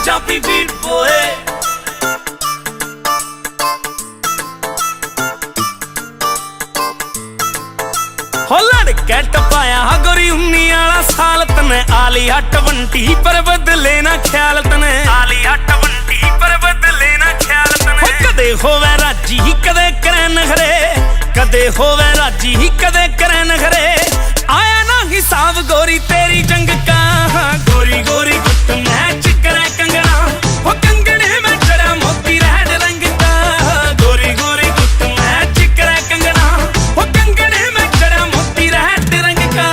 Punjabi beat बोए हो लड़के टपाया गोरी 19 वाला साल तने आली 28 पर बदले ना ख्याल तने आली 28 पर बदले ना ख्याल तने कदे होवे राजी कदे करे नखरे कदे होवे राजी कदे करे नखरे आया ना हिसाब गोरी तेरी जंग का गोरी गोरी गुट मैच करे कंगना हो कंगने में जड़ा मोती रेड रंग का गोरी गोरी गुट मैच करे कंगना हो कंगने में जड़ा मोती रेड रंग का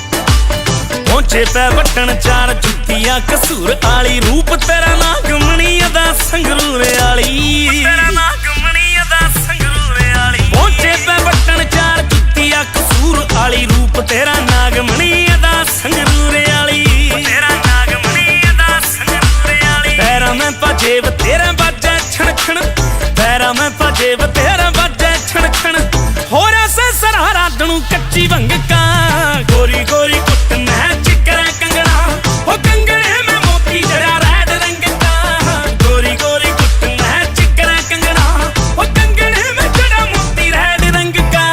पहुंचे पे बटन चार जुतियां कसूर आली रूप तेरा नागमणी अदा संगरूर आली तेरा नागमणी अदा संगरूर आली पहुंचे पे बटन चार जुतियां कसूर आली रूप तेरा नागमणी अदा संगरूर आली तेरा नागमणी अदा संगरूर आली पैरा में पजेब तेरा बाजा छण छण पैरा में पजेब तेरा बाजा छण छण हो रहा से सरारा दणू कच्ची भंग का गोरी गोरी कुट मैच करे कंगना हो कंगने में मोती जड़ा रेड रंग का गोरी गोरी कुट मैच करे कंगना हो कंगने में जड़ा मोती रेड रंग का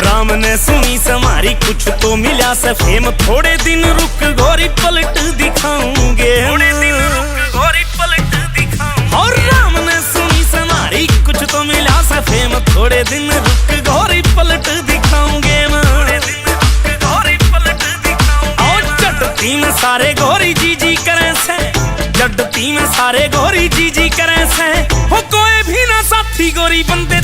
राम ने सुनी समारी कुछ तो मिला से फेम थोड़े दिन रुक गोरी पलट दिखाऊंगे थोड़े दिन रुक गोरी पलट दिखाऊंगे और राम ने सुनी समारी कुछ तो मिला से फेम थोड़े दिन रुक गोरी पलट दिखाऊंगे थोड़े दिन रुक गोरी पलट दिखाऊंगे और जडती में सारे गोरी जी जी करें से जडती में सारे गोरी जी जी करें से हो कोई भी ना साथी गोरी बंदे